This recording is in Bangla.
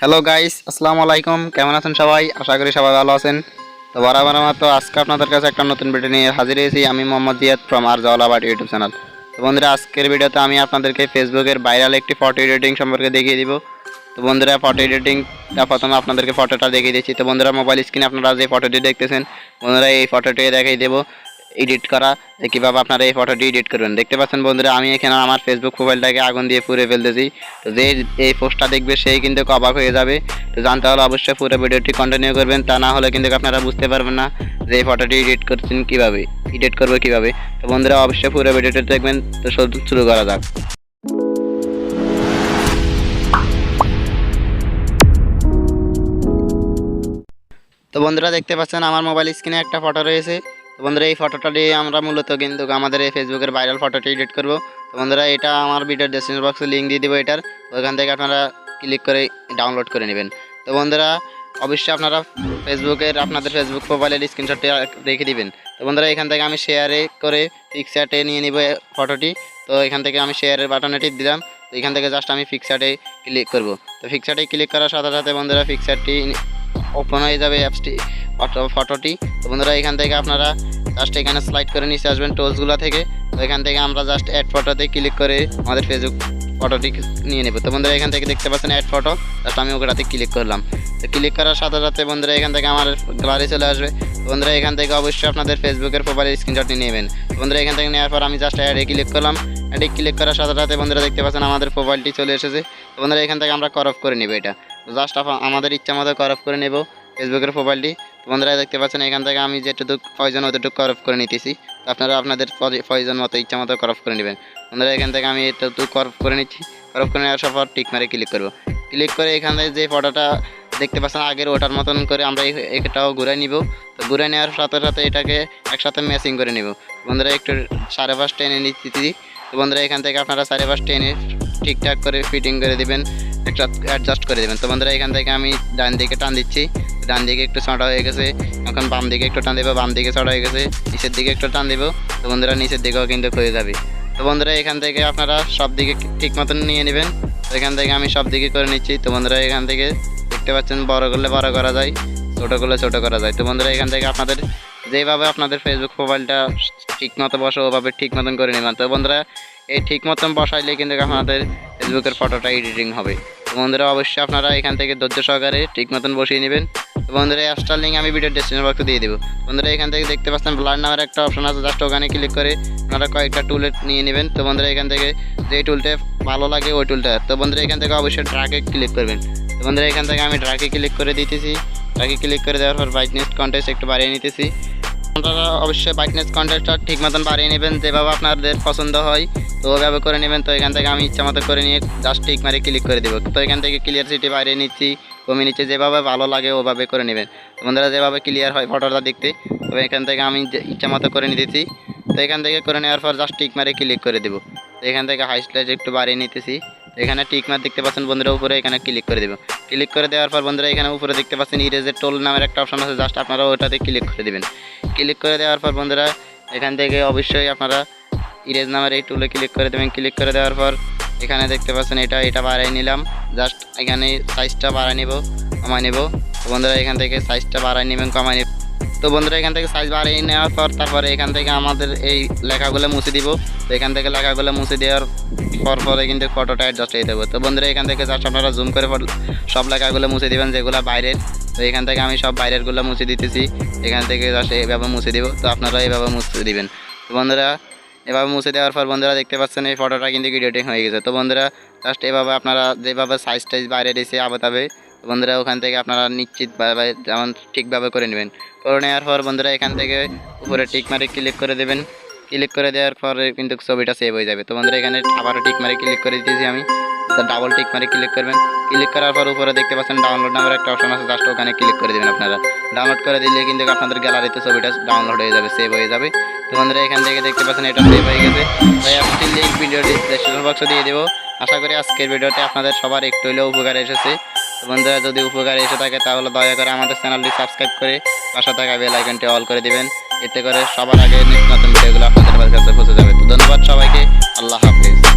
হ্যালো গাইস, আসসালামু আলাইকুম। কেমন আছেন সবাই? আশা করি সবাই ভালো আছেন। তো বরাবর মতো আজকে আপনাদের কাছে একটা নতুন ভিডিও নিয়ে হাজির হয়েছি। আমি মোহাম্মদ জিয়াদ ফ্রম আর জওয়ালাবাদ ইউটিউব চ্যানেল। তো বন্ধুরা, আজকের ভিডিওতে আমি আপনাদেরকে ফেসবুকের ভাইরাল একটি ফটো এডিটিং সম্পর্কে দেখিয়ে দিব। তো বন্ধুরা, ফটো এডিটিংটা প্রথমে আপনাদেরকে ফটোটা দেখিয়ে দিচ্ছি। তো বন্ধুরা, মোবাইল স্ক্রিনে আপনারা যে ফটোটি দেখতেছেন, বন্ধুরা এই ফটোটি দেখিয়ে দেবো এডিট করা, যে কীভাবে আপনারা এই ফটোটি এডিট করবেন। দেখতে পাচ্ছেন বন্ধুরা, আমি এখানে আমার ফেসবুক প্রোফাইলটাকে আগুন দিয়ে পুড়ে ফেলতেছি। তো যে এই পোস্টটা দেখবে সেই কিন্তু অবাক হয়ে যাবে। তো জানতে হলে অবশ্যই পুরো ভিডিওটি কন্টিনিউ করবেন, তা না হলে কিন্তু আপনারা বুঝতে পারবেন না যে এই ফটোটি এডিট করছেন কীভাবে, এডিট করবো কীভাবে। তো বন্ধুরা, অবশ্যই পুরো ভিডিওটি দেখবেন। তো শুরু করা যাক। তো বন্ধুরা, দেখতে পাচ্ছেন আমার মোবাইল স্ক্রিনে একটা ফটো রয়েছে। তো বন্ধুরা, এই ফটোটা দিয়ে আমরা মূলত কিন্তু আমাদের এই ফেসবুকের ভাইরাল ফটোটি এডিট করব। তো বন্ধুরা, এটা আমার ভিডিওর ডেসক্রিপশন বক্সে লিঙ্ক দিয়ে দেবো এটার। তো ওইখান থেকে আপনারা ক্লিক করে ডাউনলোড করে নেবেন। তো বন্ধুরা, অবশ্যই আপনারা আপনাদের ফেসবুক প্রোফাইলের স্ক্রিনশটটি রেখে দিবেন। তো বন্ধুরা, এখান থেকে আমি শেয়ারে করে পিকচারটে নিয়ে নিব ফটোটি। তো এখান থেকে আমি শেয়ারের বাটনে টিপ দিলাম। তো এখান থেকে জাস্ট আমি পিকচারটে ক্লিক করব। তো পিকচারটে ক্লিক করার সাথে সাথে বন্ধুরা, পিকচারটি ওপেন হয়ে যাবে অ্যাপসটি, ফটোটি। তো বন্ধুরা, এখান থেকে আপনারা জাস্ট এখানে স্লাইড করে নিচে আসবেন টোলসগুলো থেকে। তো এখান থেকে আমরা জাস্ট অ্যাড ফটোতে ক্লিক করে আমাদের ফেসবুক ফটোটি নিয়ে নেব। তো বন্ধুরা, এখান থেকে দেখতে পাচ্ছেন অ্যাড ফটো, জাস্ট আমি ওটাতে ক্লিক করলাম। তো ক্লিক করার সাথে সাথে বন্ধুরা, এখান থেকে আমার গ্যালারি চলে আসবে। তো বন্ধুরা, এখান থেকে অবশ্যই আপনাদের ফেসবুকের প্রোফাইলের স্ক্রিনশটটি নেবেন। তো বন্ধুরা, এখান থেকে নেওয়ার পর আমি জাস্ট অ্যাডে ক্লিক করলাম। অ্যাডে ক্লিক করার সাথে সাথে বন্ধুরা, দেখতে পাচ্ছেন আমাদের প্রোফাইলটি চলে এসেছে। তো বন্ধুরা, এখান থেকে আমরা করফ করে নেব এটা। তো জাস্ট আমাদের ইচ্ছা মতো করফ করে নেব ফেসবুকের প্রোফাইলটি। তো বন্ধুরা, দেখতে পাচ্ছেন এখান থেকে আমি যেটুকু প্রয়োজন অতটুকু করফ করে নিতেছি। তো আপনারা আপনাদের প্রয়োজন মতো ইচ্ছা মতো করফ করে নেবেন। বন্ধুরা, এখান থেকে আমি এতটুকু করফ করে নিচ্ছি। করফ করে নেওয়ার পর টিক মারে ক্লিক করব। ক্লিক করে এখানে যে ফটোটা দেখতে পাচ্ছেন আগের ওটার মতন করে আমরা এটাও ঘুরে নিব। তো ঘুরে নেওয়ার সাথে সাথে এটাকে একসাথে ম্যাচিং করে নেব। বন্ধুরা, একটু 5.5 টেনে নিচ্ছি। তো বন্ধুরা, এখান থেকে আপনারা 5.5 টেনে ঠিকঠাক করে ফিটিং করে দেবেন, একটা অ্যাডজাস্ট করে দেবেন। তো বন্ধুরা, এখান থেকে আমি ডান দিকে টান দিচ্ছি। ডান দিকে একটু ছড়া হয়ে গেছে, এখন বাম দিকে একটু টান দেবো, বাম দিকে ছড়া হয়ে গেছে, নিচের দিকে একটু টান দেবো। তো বন্ধুরা, নিচের দিকেও কিন্তু হয়ে যাবে। তো বন্ধুরা, এখান থেকে আপনারা সব দিকে ঠিক মতন নিয়ে নেবেন। তো এখান থেকে আমি সব দিকে করে নিচ্ছি। তো বন্ধুরা, এখান থেকে দেখতে পাচ্ছেন বড় করলে বড় করা যায়, ছোটো করলে ছোটো করা যায়। তো বন্ধুরা, এখান থেকে আপনাদের যেভাবে আপনাদের ফেসবুক প্রোফাইলটা ঠিক মতো বসে ওভাবে ঠিক মতন করে নেবেন। তো বন্ধুরা, এই ঠিক মতন বসাইলে কিন্তু আপনাদের ফেসবুকের ফটোটা এডিটিং হবে। তো বন্ধুরা, অবশ্যই আপনারা এখান থেকে ধৈর্য সহকারে ঠিক মতন বসিয়ে নেবেন। তো বন্ধুরা, অ্যাপসটার লিঙ্ক আমি ভিডিওর ডেসক্রিপশন বক্সে দিয়ে দেবো। বন্ধুরা, এখান থেকে দেখতে পাচ্ছেন ব্লার নামের একটা অপশন আছে, জাস্ট ওখানে ক্লিক করে আপনারা কয়েকটা টুলে নিয়ে নেবেন। তো বন্ধুরা, এখান থেকে যে টুলটা ভালো লাগে ওই টুলটা। তো বন্ধুরা, এখান থেকে অবশ্যই ড্রাগে ক্লিক করবেন। তো বন্ধুরা, এখান থেকে আমি ড্রাগে ক্লিক করে দিতেছি। ড্রাগে ক্লিক করে দেওয়ার পর ব্রাইটনেস কন্ট্রাস্ট একটু বাড়িয়ে নিতেছি। আপনারা অবশ্যই ব্রাইটনেস কন্ট্রাস্টটা ঠিক মতন বাড়িয়ে নেবেন, যেভাবে আপনাদের পছন্দ হয় তো ওভাবে করে নেবেন। তো এখান থেকে আমি ইচ্ছা মতো করে নিয়ে জাস্ট টিক মারে ক্লিক করে দেবো। তো এখান থেকে ক্লিয়ারিটি বাড়িয়ে নিচ্ছি, কমিয়ে নিচ্ছি, যেভাবে ভালো লাগে ওভাবে করে নেবেন। বন্ধুরা, যেভাবে ক্লিয়ার হয় ফটোটা দেখতে, তো এখান থেকে আমি ইচ্ছা মতো করে নিতেছি। তো এখান থেকে করে নেওয়ার পর জাস্ট টিক মারে ক্লিক করে দেবো। তো এখান থেকে হাইলাইট একটু বাড়িয়ে নিতেছি। এখানে টিক মার দেখতে পাচ্ছেন বন্ধুরা উপরে, এখানে ক্লিক করে দেবো। ক্লিক করে দেওয়ার পর বন্ধুরা, এখানে উপরে দেখতে পাচ্ছেন ইরেজের টোল নামের একটা অপশন আছে, জাস্ট আপনারা ওটাতে ক্লিক করে দেবেন। ক্লিক করে দেওয়ার পর বন্ধুরা, এখান থেকে অবশ্যই আপনারা ইরেজ নামের এই টুলে ক্লিক করে দেবেন। ক্লিক করে দেওয়ার পর এখানে দেখতে পাচ্ছেন এটা বাড়াই নিলাম, জাস্ট এখানে সাইজটা বাড়াই নেব, কমাই নেব। তো বন্ধুরা, এখান থেকে সাইজটা বাড়াই নেবেন, কমাই নেব। তো বন্ধুরা, এখান থেকে সাইজ বাড়িয়ে নেওয়ার পর তারপরে এখান থেকে আমাদের এই লেখাগুলো মুছে দিব। তো এখান থেকে লেখাগুলো মুছে দেওয়ার পরে কিন্তু ফটোটা অ্যাডজাস্ট হয়ে দেবো। তো বন্ধুরা, এখান থেকে জাস্ট আপনারা জুম করে সব লেখাগুলো মুছে দেবেন যেগুলো বাইরের। তো এখান থেকে আমি সব বাইরেরগুলো মুছে দিতেছি। এখান থেকে জাস্ট এইভাবে মুছে দিব। তো আপনারা এইভাবে মুছে দিবেন। তো বন্ধুরা, এভাবে মুছে দেওয়ার পর বন্ধুরা, দেখতে পাচ্ছেন এই ফটোটা কিন্তু এডিটিং হয়ে গেছে। তো বন্ধুরা, জাস্ট এভাবে আপনারা যেভাবে সাইজ টাইজ বাইরে দিয়েছে আপাতত, বন্ধুরা ওখান থেকে আপনারা নিশ্চিতভাবে যেমন ঠিকভাবে করে নেবেন। করে নেওয়ার পর বন্ধুরা, এখান থেকে উপরে টিক মারে ক্লিক করে দেবেন। ক্লিক করে দেওয়ার পরে কিন্তু ছবিটা সেভ হয়ে যাবে। তো বন্ধুরা, এখানে আবারও টিক মারে ক্লিক করে দিতেছি আমি। তো ডাবল টিক মারে ক্লিক করবেন। ক্লিক করার পর উপরে দেখতে পাচ্ছেন ডাউনলোড নামের একটা অপশন আছে, জাস্ট ওখানে ক্লিক করে দেবেন। আপনারা ডাউনলোড করে দিলে কিন্তু আপনাদের গ্যালারিতে ছবিটা ডাউনলোড হয়ে যাবে, সেভ হয়ে যাবে। তো বন্ধুরা, এখান থেকে দেখতে পাচ্ছেন এটা সেভ হয়ে গেছে। তাই অ্যাপসটির লিঙ্ক ভিডিও ডেসক্রিপশন বক্সে দিয়ে দেবো। আশা করি আজকের ভিডিওতে আপনাদের সবার একটু হলেও উপকার এসেছে। তো বন্ধুরা, যদি উপকার এসে থাকে তাহলে দয়া করে আমাদের চ্যানেলটি সাবস্ক্রাইব করে পাশে থাকা বেল আইকনটি অল করে দিবেন। এতে করে সবার আগে নতুন ভিডিওগুলো আপনাদের কাছে পৌঁছে যাবে। তো ধন্যবাদ সবাইকে। আল্লাহ হাফেজ।